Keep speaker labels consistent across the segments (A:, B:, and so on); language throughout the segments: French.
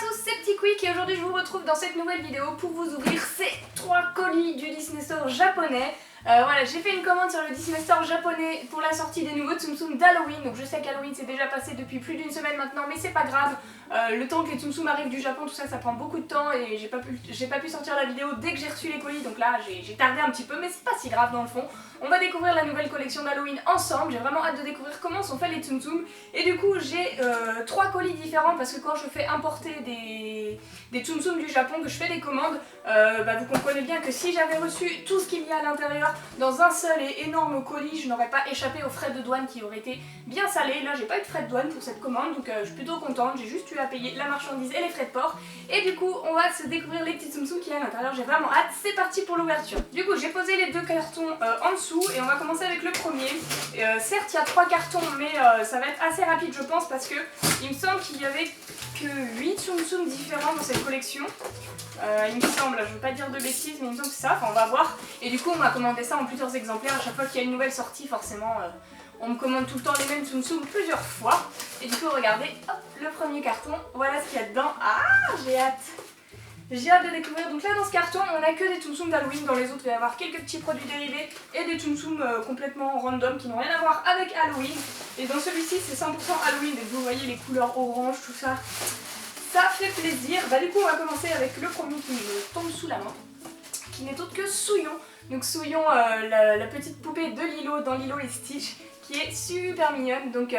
A: à tous, c'est Petit Quick et aujourd'hui je vous retrouve dans cette nouvelle vidéo pour vous ouvrir ces 3 colis du Disney Store japonais. Voilà, j'ai fait une commande sur le Disney Store japonais pour la sortie des nouveaux Tsum Tsum d'Halloween. Donc je sais qu'Halloween c'est déjà passé depuis plus d'une semaine maintenant, mais c'est pas grave. Le temps que les Tsum Tsum arrivent du Japon, tout ça, ça prend beaucoup de temps et j'ai pas pu sortir la vidéo dès que j'ai reçu les colis. Donc là j'ai tardé un petit peu, mais c'est pas si grave dans le fond. On va découvrir la nouvelle collection d'Halloween ensemble. J'ai vraiment hâte de découvrir comment sont faits les Tsum Tsum. Et du coup j'ai 3 colis différents parce que quand je fais importer des Tsum Tsum du Japon, que je fais des commandes, vous comprenez bien que si j'avais reçu tout ce qu'il y a à l'intérieur dans un seul et énorme colis, je n'aurais pas échappé aux frais de douane qui auraient été bien salés. Là j'ai pas eu de frais de douane pour cette commande, donc je suis plutôt contente. J'ai juste eu à payer la marchandise et les frais de port. Et du coup on va se découvrir les petits Tsum Tsum qu'il y a à l'intérieur. J'ai vraiment hâte, c'est parti pour l'ouverture. Du coup j'ai posé les 2 cartons en dessous et on va commencer avec le premier. Certes il y a 3 cartons, mais ça va être assez rapide je pense, parce que il me semble qu'il y avait que 8 Tsum Tsum différents dans cette collection. Il me semble, je veux pas dire de bêtises, mais il me semble que c'est ça, enfin on va voir. Et du coup on m'a commandé ça en plusieurs exemplaires. À chaque fois qu'il y a une nouvelle sortie, forcément on me commande tout le temps les mêmes Tsum Tsum plusieurs fois. Et du coup regardez, hop, le premier carton, voilà ce qu'il y a dedans. Ah, j'ai hâte. J'ai hâte de découvrir. Donc là dans ce carton on a que des Tsum Tsum d'Halloween. Dans les autres il va y avoir quelques petits produits dérivés et des Tsum Tsum complètement random qui n'ont rien à voir avec Halloween. Et dans celui-ci c'est 100% Halloween, et vous voyez les couleurs orange, tout ça. Ça fait plaisir. Du coup on va commencer avec le premier qui me tombe sous la main, qui n'est autre que Souillon. Donc Souillon, la petite poupée de Lilo dans Lilo et Stitch, qui est super mignonne. Donc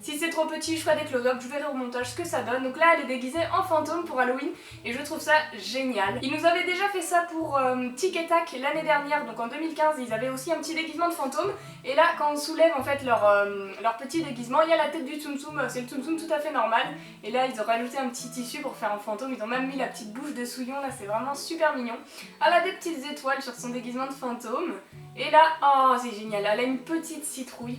A: si c'est trop petit, je ferai des close-up, je verrai au montage ce que ça donne. Donc là elle est déguisée en fantôme pour Halloween et je trouve ça génial. Ils nous avaient déjà fait ça pour Tic et Tac l'année dernière, donc en 2015 ils avaient aussi un petit déguisement de fantôme. Et là quand on soulève en fait leur petit déguisement, il y a la tête du Tsum Tsum, c'est le Tsum Tsum tout à fait normal. Et là ils ont rajouté un petit tissu pour faire un fantôme, ils ont même mis la petite bouche de Souillon, là c'est vraiment super mignon. Elle a des petites étoiles sur son déguisement de fantôme. Et là, oh c'est génial, elle a une petite citrouille.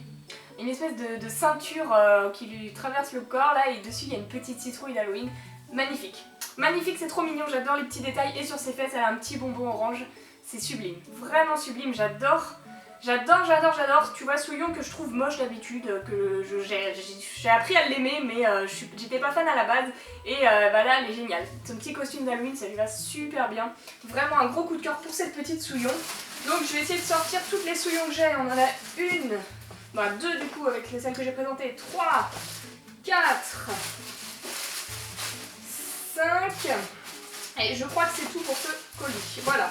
A: Une espèce de ceinture qui lui traverse le corps là, et dessus il y a une petite citrouille d'Halloween. Magnifique. Magnifique, c'est trop mignon, j'adore les petits détails. Et sur ses fesses elle a un petit bonbon orange. C'est sublime, vraiment sublime, j'adore. J'adore. Tu vois Souillon que je trouve moche d'habitude, que j'ai appris à l'aimer, mais j'étais pas fan à la base. Et là elle est géniale. Son petit costume d'Halloween ça lui va super bien. Vraiment un gros coup de cœur pour cette petite Souillon. Donc je vais essayer de sortir toutes les Souillons que j'ai. On en a une, 2 du coup avec celles que j'ai présentées, 3, 4, 5 et je crois que c'est tout pour ce colis. Voilà.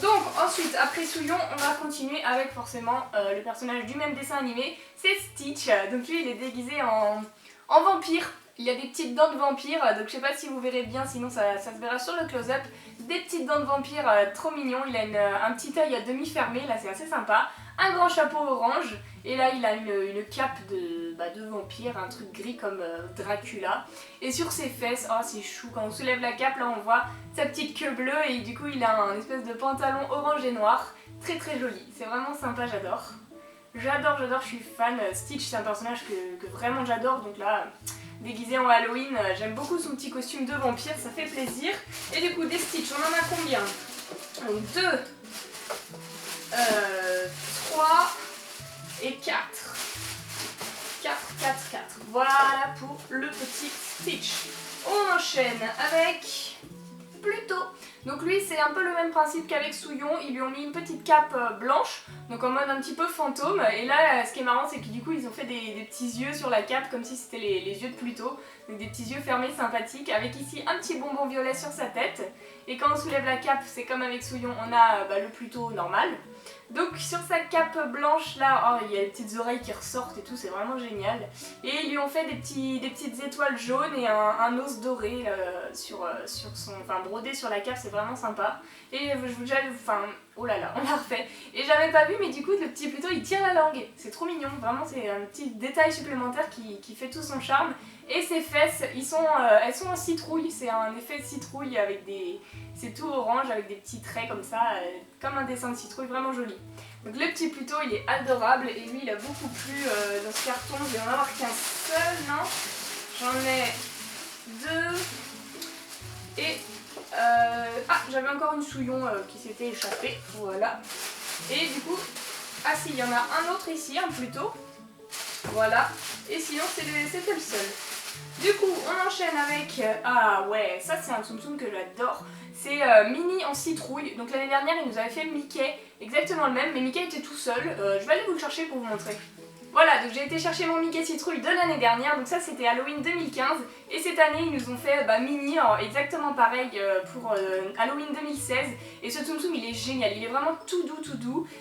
A: Donc ensuite après Souillon on va continuer avec forcément le personnage du même dessin animé, c'est Stitch. Donc lui il est déguisé en vampire. Il y a des petites dents de vampire, donc je sais pas si vous verrez bien, sinon ça se verra sur le close-up. Des petites dents de vampire trop mignon, il a un petit œil à demi fermé, là c'est assez sympa. Un grand chapeau orange, et là il a une cape de vampire, un truc gris comme Dracula. Et sur ses fesses, oh c'est chou, quand on soulève la cape là on voit sa petite queue bleue et du coup il a un espèce de pantalon orange et noir. Très très joli, c'est vraiment sympa, j'adore. J'adore, je suis fan. Stitch c'est un personnage que vraiment j'adore, donc là déguisé en Halloween, j'aime beaucoup son petit costume de vampire, ça fait plaisir. Et du coup des Stitch, on en a combien? Donc 2, 3 et 4. 4. Voilà pour le petit Stitch. On enchaîne avec Pluto. Donc lui c'est un peu le même principe qu'avec Souillon, ils lui ont mis une petite cape blanche, donc en mode un petit peu fantôme. Et là ce qui est marrant c'est que du coup ils ont fait des petits yeux sur la cape comme si c'était les yeux de Pluto. Donc des petits yeux fermés sympathiques, avec ici un petit bonbon violet sur sa tête. Et quand on soulève la cape, c'est comme avec Souillon, on a le Pluto normal. Donc sur sa cape blanche là, oh, il y a les petites oreilles qui ressortent et tout, c'est vraiment génial. Et ils lui ont fait des petites étoiles jaunes et un os doré sur son, brodé sur la cape, c'est vraiment sympa. Et oh là là, on l'a refait. Et j'avais pas vu, mais du coup le petit Pluto il tire la langue, c'est trop mignon, vraiment c'est un petit détail supplémentaire qui fait tout son charme. Et ses fesses, elles sont en citrouille, c'est un effet de citrouille avec c'est tout orange avec des petits traits comme ça, comme un dessin de citrouille, vraiment joli. Donc le petit Pluto il est adorable et lui il a beaucoup plu dans ce carton. Je vais en avoir qu'un seul, non? J'en ai 2 et j'avais encore une Souillon qui s'était échappée, voilà. Et du coup, si, il y en a un autre ici, un Pluto. Voilà, et sinon c'était le seul. Du coup, on enchaîne avec... ah ouais, ça c'est un Tsum Tsum que j'adore. C'est Minnie en citrouille. Donc l'année dernière, il nous avait fait Mickey, exactement le même, mais Mickey était tout seul. Je vais aller vous le chercher pour vous montrer. Voilà, donc j'ai été chercher mon Mickey citrouille de l'année dernière, donc ça c'était Halloween 2015. Et cette année, ils nous ont fait Minnie exactement pareil pour Halloween 2016. Et ce Tsum Tsum, il est génial, il est vraiment tout doux.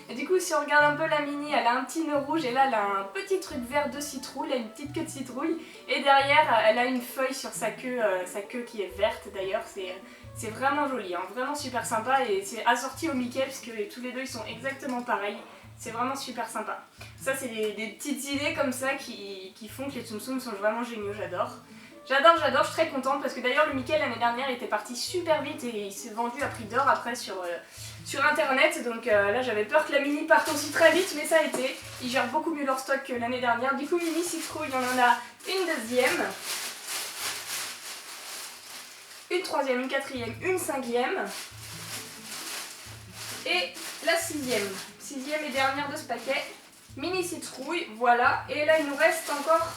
A: Et du coup, si on regarde un peu la Minnie, elle a un petit nœud rouge et là, elle a un petit truc vert de citrouille, elle a une petite queue de citrouille. Et derrière, elle a une feuille sur sa queue qui est verte d'ailleurs. C'est vraiment joli, hein, vraiment super sympa et c'est assorti au Mickey parce que tous les deux ils sont exactement pareils. C'est vraiment super sympa. Ça c'est des petites idées comme ça qui font que les Tsum Tsum sont vraiment géniaux, j'adore. J'adore, je suis très contente parce que d'ailleurs le Mickey l'année dernière était parti super vite et il s'est vendu à prix d'or après sur internet. Donc là j'avais peur que la Minnie parte aussi très vite mais ça a été. Ils gèrent beaucoup mieux leur stock que l'année dernière. Du coup Minnie citrouille, on en a une deuxième. Une troisième, une quatrième, une cinquième et la sixième et dernière de ce paquet, Minnie citrouille, voilà. Et là il nous reste encore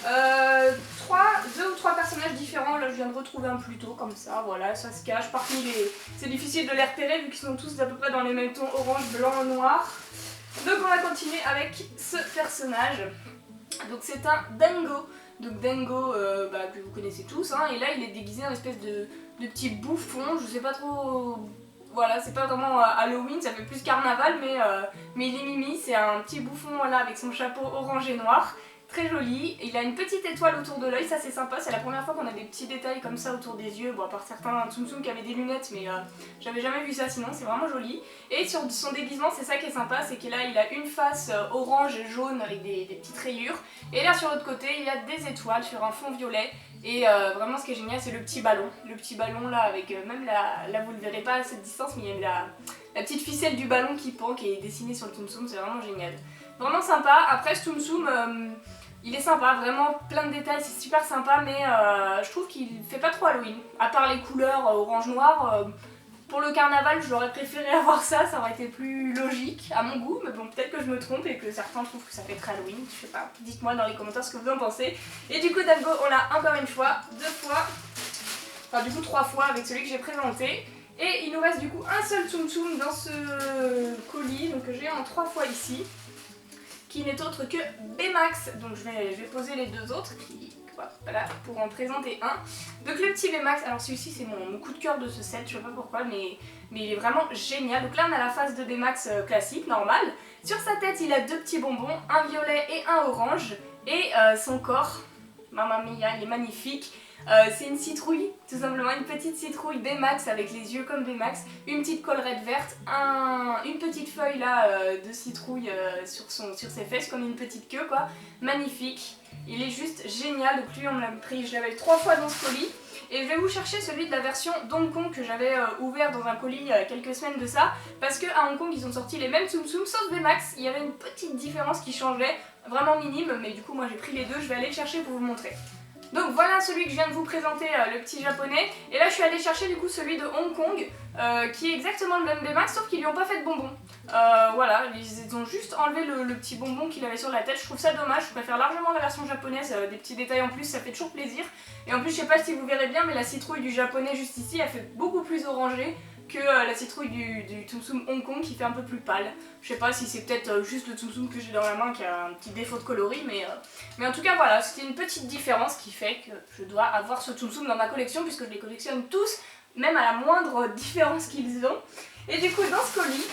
A: 2 ou 3 personnages différents. Là je viens de retrouver un plus tôt comme ça, voilà, ça se cache parmi les... C'est difficile de les repérer vu qu'ils sont tous à peu près dans les mêmes tons orange, blanc, noir. Donc on va continuer avec ce personnage. Donc c'est un Dango. Donc Dango que vous connaissez tous, hein, et là il est déguisé en espèce de petit bouffon, je sais pas trop... Voilà, c'est pas vraiment Halloween, ça fait plus carnaval, mais il est mimi, c'est un petit bouffon là avec son chapeau orange et noir. Très joli, il a une petite étoile autour de l'œil, ça c'est sympa, c'est la première fois qu'on a des petits détails comme ça autour des yeux, bon à part certains Tsum Tsum qui avaient des lunettes, mais j'avais jamais vu ça sinon, c'est vraiment joli. Et sur son déguisement, c'est ça qui est sympa, c'est que là il a une face orange et jaune avec des petites rayures, et là sur l'autre côté il y a des étoiles sur un fond violet, et vraiment ce qui est génial c'est le petit ballon là avec même là vous le verrez pas à cette distance, mais il y a la petite ficelle du ballon qui pend, qui est dessinée sur le Tsum Tsum, c'est vraiment génial. Vraiment sympa. Après ce Tsum Tsum, il est sympa, vraiment plein de détails, c'est super sympa, mais je trouve qu'il fait pas trop Halloween. À part les couleurs orange-noir, pour le carnaval j'aurais préféré avoir ça aurait été plus logique à mon goût, mais bon peut-être que je me trompe et que certains trouvent que ça fait très Halloween, je sais pas. Dites-moi dans les commentaires ce que vous en pensez. Et du coup Dango on l'a encore une fois, 2 fois, enfin du coup 3 fois avec celui que j'ai présenté. Et il nous reste du coup un seul Tsum Tsum dans ce colis, donc j'ai en 3 fois ici, qui n'est autre que Baymax. Donc je vais poser les 2 autres voilà, pour en présenter un. Donc le petit Baymax, alors celui-ci c'est mon coup de cœur de ce set, je sais pas pourquoi, mais il est vraiment génial. Donc là on a la face de Baymax classique, normale. Sur sa tête il a 2 petits bonbons, un violet et un orange. Et son corps, mamma mia, il est magnifique. C'est une citrouille, tout simplement une petite citrouille Baymax avec les yeux comme Baymax, une petite collerette verte, une petite feuille là de citrouille sur ses fesses comme une petite queue quoi, magnifique. Il est juste génial, donc lui on me l'a pris, je l'avais 3 fois dans ce colis. Et je vais vous chercher celui de la version d'Hong Kong que j'avais ouvert dans un colis il y a quelques semaines de ça, parce qu'à Hong Kong ils ont sorti les mêmes Tsum Tsum sauf Baymax, il y avait une petite différence qui changeait, vraiment minime, mais du coup moi j'ai pris les 2, je vais aller le chercher pour vous montrer. Donc voilà celui que je viens de vous présenter, le petit japonais. Et là je suis allée chercher du coup celui de Hong Kong, qui est exactement le même Baymax, sauf qu'ils lui ont pas fait de bonbons. Voilà, ils ont juste enlevé le petit bonbon qu'il avait sur la tête. Je trouve ça dommage, je préfère largement la version japonaise, des petits détails en plus, ça fait toujours plaisir. Et en plus je sais pas si vous verrez bien, mais la citrouille du japonais juste ici, elle fait beaucoup plus orangée que la citrouille du Tsum Tsum Hong Kong qui fait un peu plus pâle. Je sais pas si c'est peut-être juste le Tsum Tsum que j'ai dans la main qui a un petit défaut de coloris, mais en tout cas voilà, c'était une petite différence qui fait que je dois avoir ce Tsum Tsum dans ma collection puisque je les collectionne tous, même à la moindre différence qu'ils ont. Et du coup dans ce colis,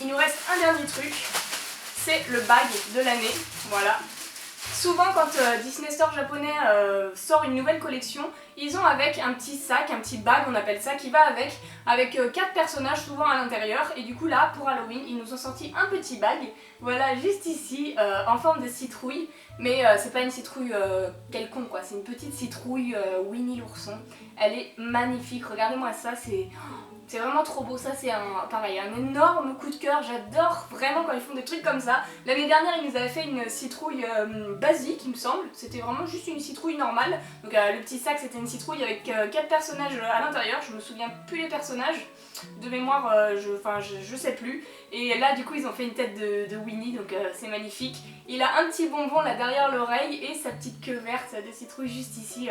A: il nous reste un dernier truc, c'est le bag de l'année, voilà. Souvent quand Disney Store japonais sort une nouvelle collection, ils ont avec un petit sac, un petit bag on appelle ça, qui va avec 4 personnages souvent à l'intérieur. Et du coup là pour Halloween ils nous ont sorti un petit bag, voilà juste ici, en forme de citrouille. Mais c'est pas une citrouille quelconque quoi, c'est une petite citrouille Winnie l'ourson. Elle est magnifique, regardez-moi ça, c'est vraiment trop beau, ça c'est pareil, un énorme coup de cœur, j'adore vraiment quand ils font des trucs comme ça. L'année dernière ils nous avaient fait une citrouille basique il me semble, c'était vraiment juste une citrouille normale. Donc le petit sac c'était une citrouille avec 4 personnages à l'intérieur, je me souviens plus les personnages, de mémoire je sais plus. Et là du coup ils ont fait une tête de Winnie, donc c'est magnifique. Il a un petit bonbon là derrière derrière l'oreille et sa petite queue verte de citrouille juste ici.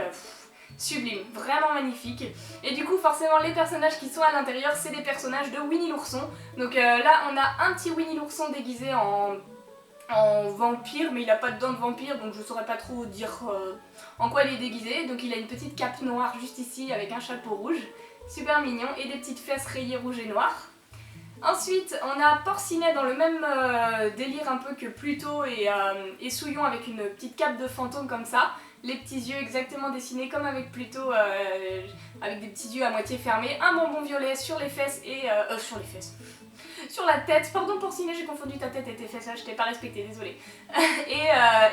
A: Sublime, vraiment magnifique. Et du coup forcément les personnages qui sont à l'intérieur c'est des personnages de Winnie l'ourson. Donc là on a un petit Winnie l'ourson déguisé en vampire, mais il a pas de dents de vampire donc je saurais pas trop dire en quoi il est déguisé. Donc il a une petite cape noire juste ici avec un chapeau rouge, super mignon, et des petites fesses rayées rouges et noires. Ensuite on a Porcinet dans le même délire un peu que Pluto et Souillon avec une petite cape de fantôme comme ça. Les petits yeux exactement dessinés comme avec Pluto, avec des petits yeux à moitié fermés, un bonbon violet sur les fesses et... sur les fesses. Sur la tête, pardon Porcinet, j'ai confondu ta tête et tes fesses, je t'ai pas respecté, désolée.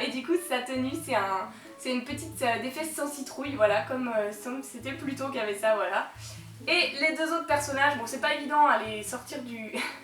A: et du coup sa tenue c'est une petite des fesses sans citrouille, voilà, comme c'était Pluto qui avait ça, voilà. Et les deux autres personnages, bon c'est pas évident à les sortir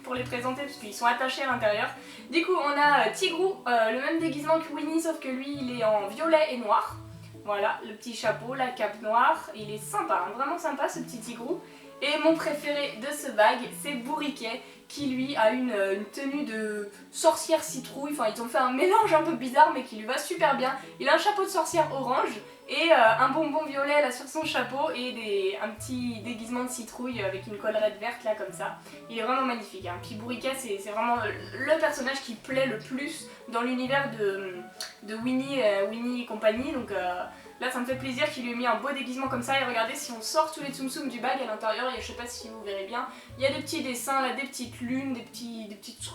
A: pour les présenter parce qu'ils sont attachés à l'intérieur. Du coup on a Tigrou, le même déguisement que Winnie sauf que lui il est en violet et noir. Voilà, le petit chapeau, la cape noire, il est sympa, hein, vraiment sympa ce petit Tigrou. Et mon préféré de ce bag c'est Bourriquet qui lui a une tenue de sorcière citrouille, enfin ils ont fait un mélange un peu bizarre mais qui lui va super bien. Il a un chapeau de sorcière orange et un bonbon violet là sur son chapeau et un petit déguisement de citrouille avec une collerette verte là comme ça. Il est vraiment magnifique, hein. Puis Bourriquet c'est vraiment le personnage qui plaît le plus dans l'univers de Winnie et compagnie, donc là ça me fait plaisir qu'il lui ait mis un beau déguisement comme ça. Et regardez, si on sort tous les tsum tsum du bag à l'intérieur, je sais pas si vous verrez bien, il y a des petits dessins là, des petites lunes, des petits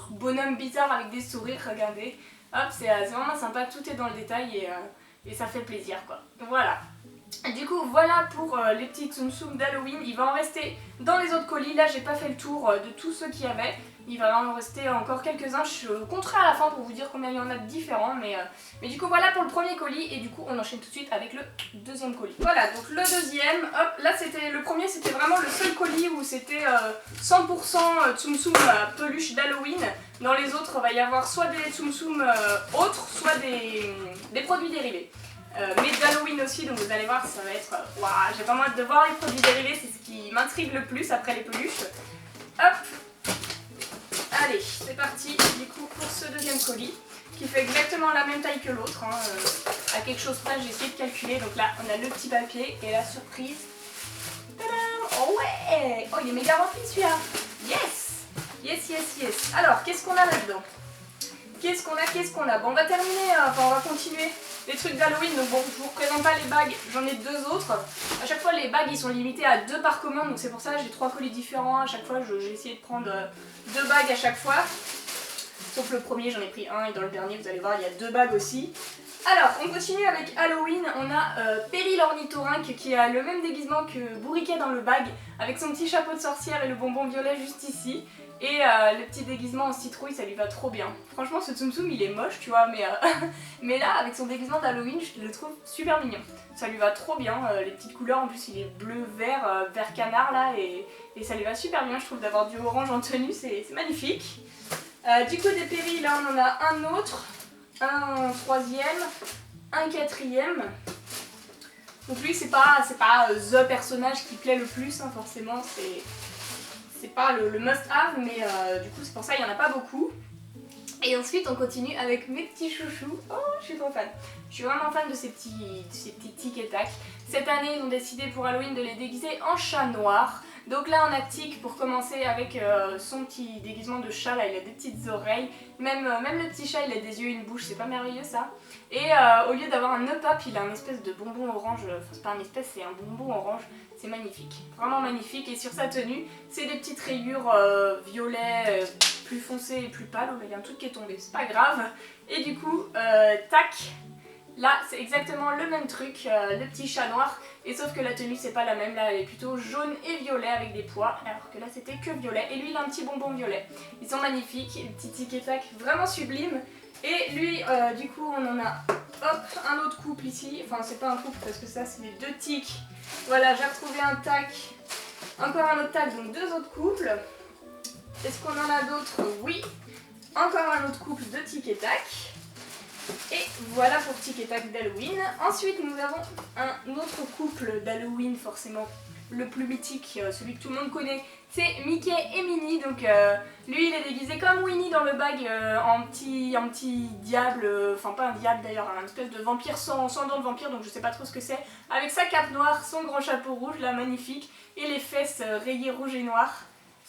A: bonhommes bizarres avec des sourires, regardez. Hop, c'est vraiment sympa, tout est dans le détail et ça fait plaisir quoi. Voilà. Du coup voilà pour les petits tsum tsum d'Halloween. Il va en rester dans les autres colis. Là j'ai pas fait le tour de tous ceux qu'il y avait. Il va en rester encore quelques-uns. Je compterai à la fin pour vous dire combien il y en a de différents. Mais du coup voilà pour le premier colis. Et du coup on enchaîne tout de suite avec le deuxième colis. Voilà, donc le deuxième. Hop, là c'était le premier, c'était vraiment le seul colis où c'était 100% tsum tsum peluche d'Halloween. Dans les autres il va y avoir soit des tsum tsum autres, soit des produits dérivés. Mais d'Halloween aussi, donc vous allez voir, ça va être... Waouh, j'ai vraiment hâte de voir les produits dérivés, c'est ce qui m'intrigue le plus après les peluches. Hop. Allez, c'est parti du coup pour ce deuxième colis, qui fait exactement la même taille que l'autre. Hein, à quelque chose près, j'ai essayé de calculer. Donc là, on a le petit papier et la surprise. Tadam! Oh ouais! Oh, il est méga rempli celui-là. Yes! Yes, yes, yes. Alors, qu'est-ce qu'on a là-dedans? Qu'est-ce qu'on a? Bon, on va terminer, enfin on va continuer les trucs d'Halloween. Donc bon, je vous représente pas les bagues, j'en ai deux autres. À chaque fois les bagues ils sont limités à 2 par commande, donc c'est pour ça que j'ai 3 colis différents. À chaque fois j'ai essayé de prendre 2 bagues à chaque fois. Sauf le premier, j'en ai pris un, et dans le dernier vous allez voir il y a 2 bagues aussi. Alors on continue avec Halloween. On a Perry l'ornithorynque qui a le même déguisement que Bourriquet dans le bag, avec son petit chapeau de sorcière et le bonbon violet juste ici. Et le petit déguisement en citrouille, ça lui va trop bien. Franchement ce tsum tsum il est moche tu vois, mais là avec son déguisement d'Halloween je le trouve super mignon. Ça lui va trop bien, les petites couleurs, en plus il est bleu, vert, vert canard là, et ça lui va super bien je trouve d'avoir du orange en tenue, c'est magnifique. Du coup des Perry là on en a un autre, un troisième, un quatrième. Donc lui c'est pas the personnage qui plaît le plus hein, forcément, c'est pas le must-have, mais du coup c'est pour ça il n'y en a pas beaucoup. Et ensuite on continue avec mes petits chouchous. Oh, je suis trop fan. Je suis vraiment fan de ces petits tic et tac. Cette année ils ont décidé pour Halloween de les déguiser en chat noir. Donc là on a Tic pour commencer avec son petit déguisement de chat, là il a des petites oreilles. Même le petit chat il a des yeux et une bouche, c'est pas merveilleux ça. Et au lieu d'avoir un nœud pape, il a une espèce de bonbon orange, enfin c'est pas une espèce, c'est un bonbon orange. C'est magnifique, vraiment magnifique. Et sur sa tenue, c'est des petites rayures violet, plus foncées et plus pâles. Il y a un truc qui est tombé, c'est pas grave. Et du coup, tac, là c'est exactement le même truc, le petit chat noir. Et sauf que la tenue c'est pas la même, là elle est plutôt jaune et violet avec des pois. Alors que là c'était que violet. Et lui il a un petit bonbon violet. Ils sont magnifiques, les petits tic et tac, vraiment sublimes. Et lui, du coup on en a hop, un autre couple ici. Enfin c'est pas un couple parce que ça c'est les 2 tics. Voilà, j'ai retrouvé un tac, encore un autre tac, donc 2 autres couples. Est-ce qu'on en a d'autres? Oui, encore un autre couple de tic et tac. Et voilà pour tic et tac d'Halloween. Ensuite nous avons un autre couple d'Halloween forcément le plus mythique, celui que tout le monde connaît, c'est Mickey et Minnie. Donc lui il est déguisé comme Winnie dans le bag en petit diable, enfin pas un diable d'ailleurs, un espèce de vampire sans dents de vampire, donc je sais pas trop ce que c'est, avec sa cape noire, son grand chapeau rouge là magnifique, et les fesses rayées rouge et noir.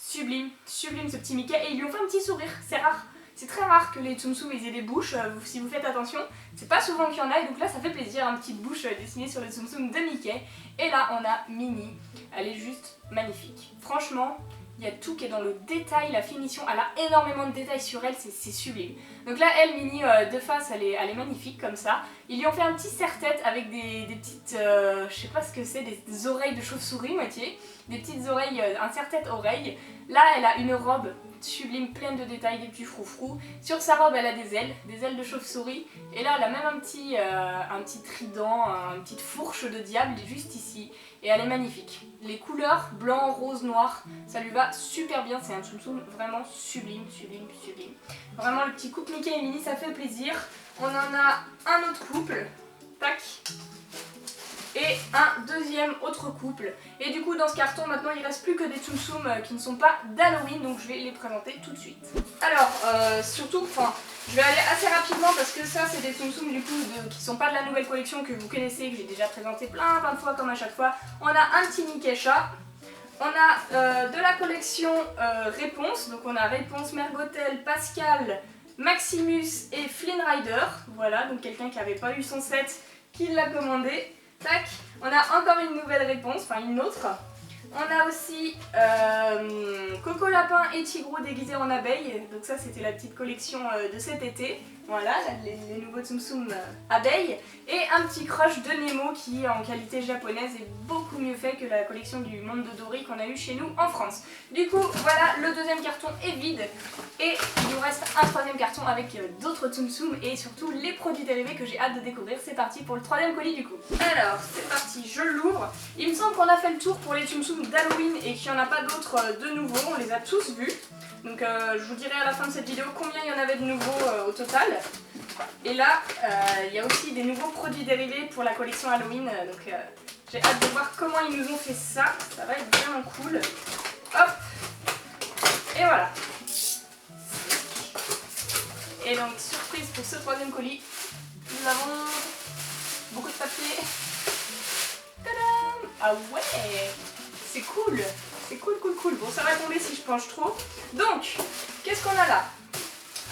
A: Sublime, sublime ce petit Mickey, et ils lui ont fait un petit sourire, c'est rare. C'est très rare que les Tsum Tsum aient des bouches, si vous faites attention, c'est pas souvent qu'il y en a, et donc là ça fait plaisir, une petite bouche dessinée sur les Tsum Tsum de Mickey. Et là on a Minnie, elle est juste magnifique. Franchement, il y a tout qui est dans le détail, la finition, elle a énormément de détails sur elle, c'est sublime. Donc là elle, Minnie, de face, elle est magnifique comme ça. Ils lui ont fait un petit serre-tête avec des petites, je sais pas ce que c'est, des oreilles de chauve-souris moitié, des petites oreilles, un serre-tête oreille. Là elle a une robe sublime, pleine de détails, des petits froufrous. Sur sa robe elle a des ailes de chauve-souris, et là elle a même un petit trident, une petite fourche de diable juste ici, et elle est magnifique. Les couleurs blanc, rose, noir, ça lui va super bien, c'est un Tsum Tsum vraiment sublime, sublime, sublime. Vraiment le petit couple Mickey et Minnie, ça fait plaisir. On en a un autre couple, tac, et un deuxième autre couple. Et du coup dans ce carton maintenant il reste plus que des Tsum Tsum qui ne sont pas d'Halloween, donc je vais les présenter tout de suite. Alors surtout, je vais aller assez rapidement parce que ça c'est des Tsum Tsum du coup qui sont pas de la nouvelle collection que vous connaissez, que j'ai déjà présenté plein de fois comme à chaque fois. On a un petit Mickey chat. On a de la collection Réponse, donc on a Réponse, Mergotel, Pascal, Maximus et Flynn Rider. Voilà, donc quelqu'un qui n'avait pas eu son set qui l'a commandé. Tac, on a encore une nouvelle réponse, enfin une autre. On a aussi Coco Lapin et Tigrou déguisés en abeille. Donc ça c'était la petite collection de cet été. Voilà, les nouveaux Tsum Tsum abeilles. Et un petit crush de Nemo qui en qualité japonaise est beaucoup mieux fait que la collection du monde de Dory qu'on a eu chez nous en France. Du coup voilà, le deuxième carton est vide. Et il nous reste un troisième carton avec d'autres Tsum Tsum et surtout les produits dérivés que j'ai hâte de découvrir. C'est parti pour le troisième colis du coup. Alors c'est parti, je l'ouvre. Il me semble qu'on a fait le tour pour les Tsum Tsum d'Halloween et qu'il n'y en a pas d'autres de nouveaux, on les a tous vus. Donc je vous dirai à la fin de cette vidéo combien il y en avait de nouveaux au total. Et là il y a aussi des nouveaux produits dérivés pour la collection Halloween, donc j'ai hâte de voir comment ils nous ont fait ça, ça va être vraiment cool. Hop, et voilà. Et donc surprise pour ce troisième colis, nous avons beaucoup de papier. Tadam! Ah ouais, c'est cool. C'est cool, cool, cool. Bon, ça va tomber si je penche trop. Donc, qu'est-ce qu'on a là?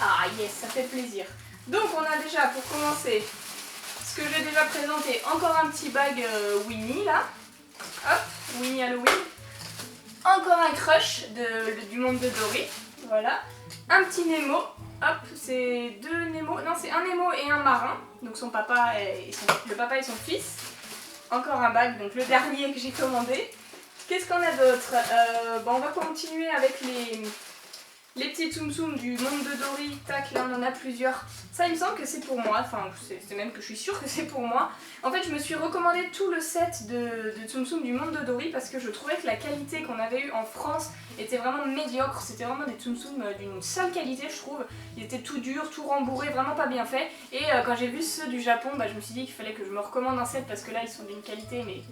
A: Ah yes, ça fait plaisir. Donc, on a déjà, pour commencer, ce que j'ai déjà présenté, encore un petit bag Winnie, là. Hop, Winnie Halloween. Encore un crush du monde de Dory. Voilà. Un petit Nemo. Hop, c'est deux Nemo. Non, c'est un Nemo et un marin. Donc, son papa le papa et son fils. Encore un bag, donc le dernier que j'ai commandé. Qu'est-ce qu'on a d'autre? On va continuer avec les petits Tsum Tsum du monde de Dory. Tac, là on en a plusieurs. Ça il me semble que c'est pour moi, enfin c'est même que je suis sûre que c'est pour moi. En fait je me suis recommandé tout le set de Tsum Tsum du monde de Dory parce que je trouvais que la qualité qu'on avait eue en France était vraiment médiocre. C'était vraiment des Tsum Tsum d'une sale qualité je trouve. Ils étaient tout durs, tout rembourrés, vraiment pas bien faits. Et quand j'ai vu ceux du Japon, je me suis dit qu'il fallait que je me recommande un set parce que là ils sont d'une qualité mais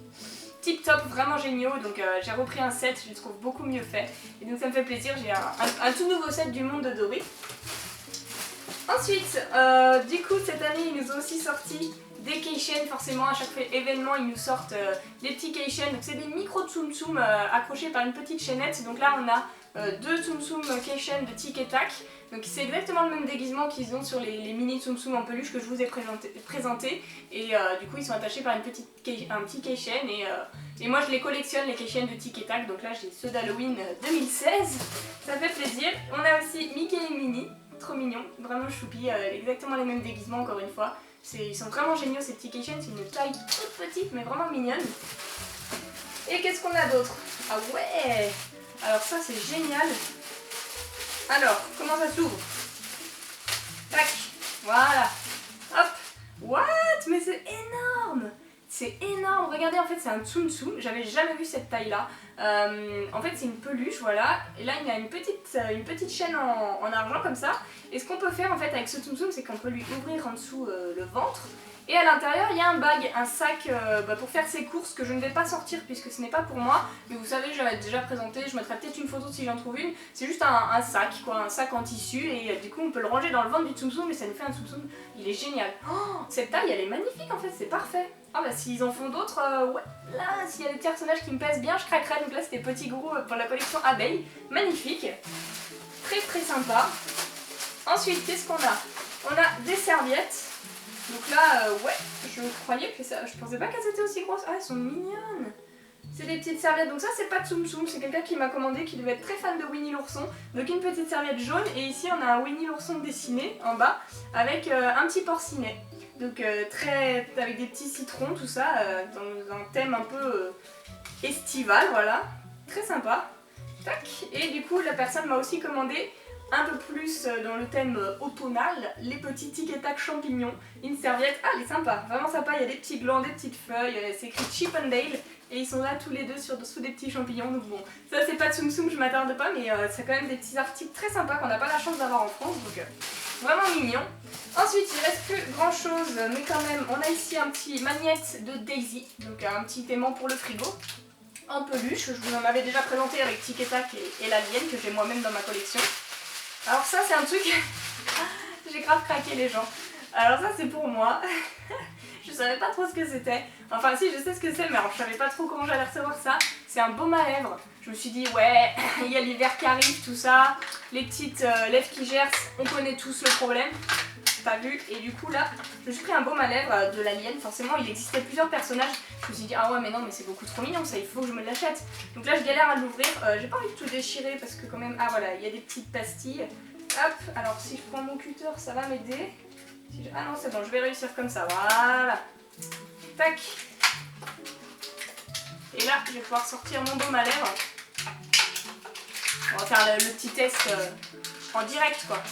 A: tip top, vraiment géniaux, donc j'ai repris un set, je le trouve beaucoup mieux fait et donc ça me fait plaisir, j'ai un tout nouveau set du monde de Dory. Ensuite, du coup cette année ils nous ont aussi sorti des Kei-Chain, forcément à chaque événement ils nous sortent des petits Kei-Chain, donc c'est des micro Tsum Tsum accrochés par une petite chaînette, donc là on a deux Tsum Tsum Kei-Chain de Tic et Tac. Donc c'est exactement le même déguisement qu'ils ont sur les mini Tsum Tsum en peluche que je vous ai présenté. Et du coup ils sont attachés par un petit Kei-Chain et moi je les collectionne les Kei-Chain de Tic et Tac. Donc là j'ai ceux d'Halloween 2016, ça fait plaisir. On a aussi Mickey et Minnie, trop mignon, vraiment choupi, exactement les mêmes déguisements encore une fois. Ils sont vraiment géniaux ces petits Kei-Chain, c'est une taille toute petite mais vraiment mignonne. Et qu'est-ce qu'on a d'autre? Ah ouais, alors ça c'est génial. Alors, comment ça s'ouvre? Tac, voilà. Hop. What? Mais c'est énorme! C'est énorme, regardez, en fait c'est un Tsum Tsum, j'avais jamais vu cette taille là. En fait c'est une peluche, voilà, et là il y a une petite chaîne en argent comme ça. Et ce qu'on peut faire en fait avec ce Tsum Tsum, c'est qu'on peut lui ouvrir en dessous le ventre. Et à l'intérieur, il y a un bag, un sac pour faire ses courses que je ne vais pas sortir puisque ce n'est pas pour moi. Mais vous savez, j'avais déjà présenté, je mettrai peut-être une photo si j'en trouve une. C'est juste un sac, quoi, un sac en tissu et du coup on peut le ranger dans le ventre du Tsum Tsum et ça nous fait un Tsum Tsum. Il est génial. Oh, cette taille, elle est magnifique en fait, c'est parfait. Ah bah s'ils en font d'autres, ouais, là, s'il y a des personnages qui me plaisent bien, je craquerai. Donc là, c'était Petit Gourou pour la collection Abeille. Magnifique. Très très sympa. Ensuite, qu'est-ce qu'on a? On a des serviettes. Donc là, ouais, je croyais que ça... Je pensais pas qu'elles étaient aussi grosses. Ah, elles sont mignonnes. C'est des petites serviettes. Donc ça, c'est pas Tsum Tsum. C'est quelqu'un qui m'a commandé, qui devait être très fan de Winnie l'ourson. Donc une petite serviette jaune. Et ici, on a un Winnie l'ourson dessiné en bas avec un petit porcinet. Donc avec des petits citrons, tout ça, dans un thème un peu estival, voilà. Très sympa. Tac. Et du coup, la personne m'a aussi commandé un peu plus dans le thème automnal, les petits tic et tac champignons. Une serviette, ah elle est sympa, vraiment sympa, il y a des petits glands, des petites feuilles, c'est écrit Chip and Dale et ils sont là tous les deux sous des petits champignons. Donc bon, ça c'est pas Tsum Tsum, je m'attarde pas, mais c'est quand même des petits articles très sympas qu'on n'a pas la chance d'avoir en France, donc vraiment mignon. Ensuite il reste plus grand chose, mais quand même on a ici un petit magnète de Daisy, donc un petit aimant pour le frigo. En peluche, je vous en avais déjà présenté avec Tic et Tac et l'alien que j'ai moi-même dans ma collection. Alors ça c'est un truc, j'ai grave craqué les gens. Alors ça c'est pour moi, je savais pas trop ce que c'était. Enfin si je sais ce que c'est mais alors je savais pas trop comment j'allais recevoir ça. C'est un baume à lèvres. Je me suis dit ouais, il y a l'hiver qui arrive, tout ça. Les petites lèvres qui gercent, on connaît tous le problème. Pas vu. Et du coup là, je me suis pris un baume à lèvres de l'alien. Forcément il existait plusieurs personnages. Je me suis dit ah ouais mais non mais c'est beaucoup trop mignon ça, il faut que je me l'achète. Donc là je galère à l'ouvrir. J'ai pas envie de tout déchirer parce que quand même, ah voilà, il y a des petites pastilles. Hop, alors si je prends mon cutter ça va m'aider. Ah non c'est bon, je vais réussir comme ça, voilà. Tac. Et là je vais pouvoir sortir mon baume à lèvres. On va faire le petit test en direct quoi.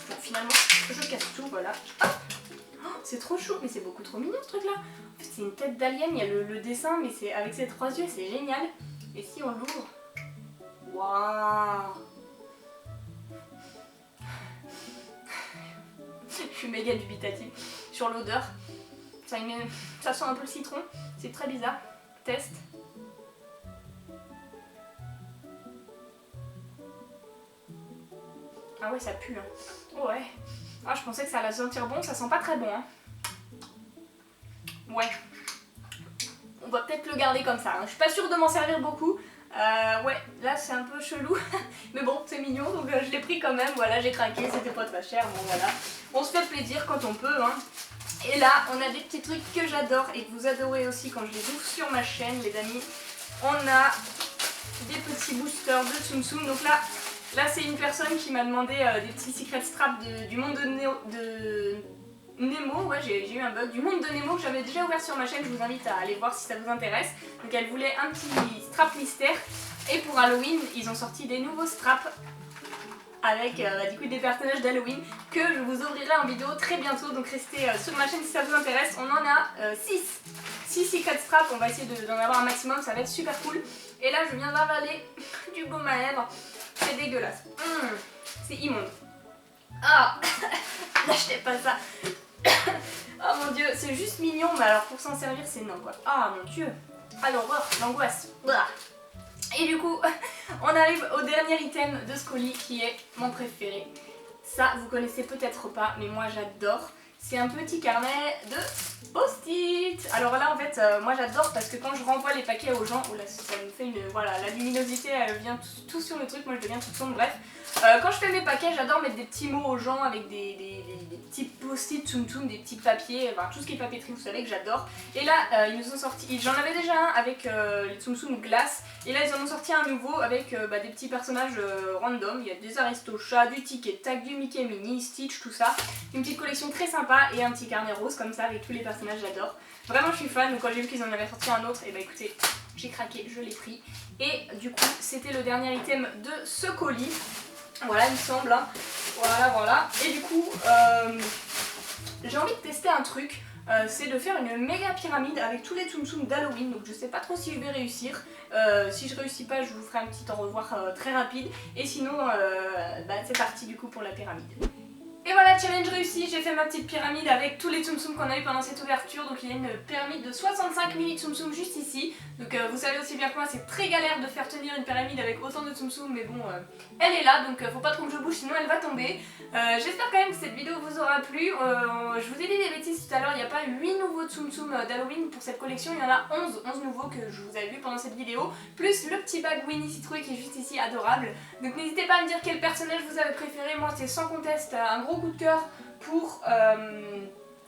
A: Bon, finalement je casse tout, voilà. Hop. Oh, c'est trop chaud, mais c'est beaucoup trop mignon ce truc là. En fait, c'est une tête d'alien, il y a le dessin, mais c'est avec ses trois yeux, c'est génial. Et si on l'ouvre, waouh. Je suis méga dubitative sur l'odeur. Ça sent un peu le citron, c'est très bizarre. Test. Ah ouais, ça pue hein. Ouais. Ah, je pensais que ça allait sentir bon, ça sent pas très bon hein. Ouais. On va peut-être le garder comme ça, hein. Je suis pas sûre de m'en servir beaucoup. Ouais, là c'est un peu chelou, mais bon c'est mignon donc je l'ai pris quand même, voilà j'ai craqué, c'était pas très cher, bon voilà. On se fait plaisir quand on peut hein. Et là on a des petits trucs que j'adore et que vous adorez aussi quand je les ouvre sur ma chaîne les amis. On a des petits boosters de Tsum Tsum, donc là c'est une personne qui m'a demandé des petits secret straps du monde de Nemo, ouais j'ai eu un bug, du monde de Nemo que j'avais déjà ouvert sur ma chaîne, je vous invite à aller voir si ça vous intéresse. Donc elle voulait un petit strap mystère et pour Halloween ils ont sorti des nouveaux straps avec du coup des personnages d'Halloween que je vous ouvrirai en vidéo très bientôt, donc restez sur ma chaîne si ça vous intéresse. On en a 6 secret straps, on va essayer d'en avoir un maximum, ça va être super cool. Et là je viens d'avaler du baume à lèvres, c'est dégueulasse, c'est immonde. Ah, n'achetez pas ça. Oh mon dieu, c'est juste mignon, mais alors pour s'en servir c'est non quoi. Ah mon dieu. Ah l'horreur, l'angoisse. Et du coup, on arrive au dernier item de ce colis qui est mon préféré. Ça, vous connaissez peut-être pas, mais moi j'adore. C'est un petit carnet de post-it. Alors là en fait, moi j'adore parce que quand je renvoie les paquets aux gens, oh là, ça me fait une... Voilà, la luminosité elle vient tout sur le truc, moi je deviens toute sombre, bref. Quand je fais mes paquets, j'adore mettre des petits mots aux gens avec des petits post-it, Tsum Tsum, des petits papiers, enfin tout ce qui est papeterie, vous savez que j'adore. Et là, ils nous ont sorti, j'en avais déjà un avec les Tsum Tsum glace, et là ils en ont sorti un nouveau avec des petits personnages random. Il y a des Aristochats, du Tic et Tac, du Mickey Mini, Stitch, tout ça. Une petite collection très sympa et un petit carnet rose comme ça avec tous les personnages, j'adore. Vraiment je suis fan, donc quand j'ai vu qu'ils en avaient sorti un autre, et bah écoutez, j'ai craqué, je l'ai pris. Et du coup, c'était le dernier item de ce colis. Voilà, il me semble. Hein. Voilà. Et du coup, j'ai envie de tester un truc. C'est de faire une méga pyramide avec tous les Tsum Tsum d'Halloween. Donc je sais pas trop si je vais réussir. Si je réussis pas, je vous ferai un petit au revoir très rapide. Et sinon, c'est parti du coup pour la pyramide. Et voilà, challenge réussi, j'ai fait ma petite pyramide avec tous les Tsum Tsum qu'on a eu pendant cette ouverture. Donc il y a une pyramide de 65 mini Tsum Tsum juste ici. Donc vous savez aussi bien que moi, c'est très galère de faire tenir une pyramide avec autant de Tsum Tsum. Mais bon, elle est là, donc faut pas trop que je bouge sinon elle va tomber. J'espère quand même que cette vidéo vous aura plu. Je vous ai dit des bêtises tout à l'heure, il n'y a pas 8 nouveaux Tsum Tsum d'Halloween pour cette collection. Il y en a 11 nouveaux que je vous avais vu pendant cette vidéo. Plus le petit bag Winnie Citrouille qui est juste ici, adorable. Donc n'hésitez pas à me dire quel personnage vous avez préféré. Moi c'est sans conteste un gros coup de cœur pour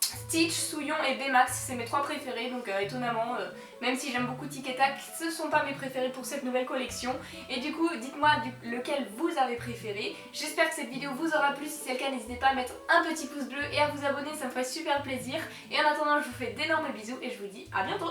A: Stitch, Souillon et Baymax, c'est mes 3 préférés, donc étonnamment, même si j'aime beaucoup Tic et Tac, ce sont pas mes préférés pour cette nouvelle collection. Et du coup, dites-moi lequel vous avez préféré. J'espère que cette vidéo vous aura plu, si c'est le cas, n'hésitez pas à mettre un petit pouce bleu et à vous abonner, ça me ferait super plaisir. Et en attendant, je vous fais d'énormes bisous et je vous dis à bientôt.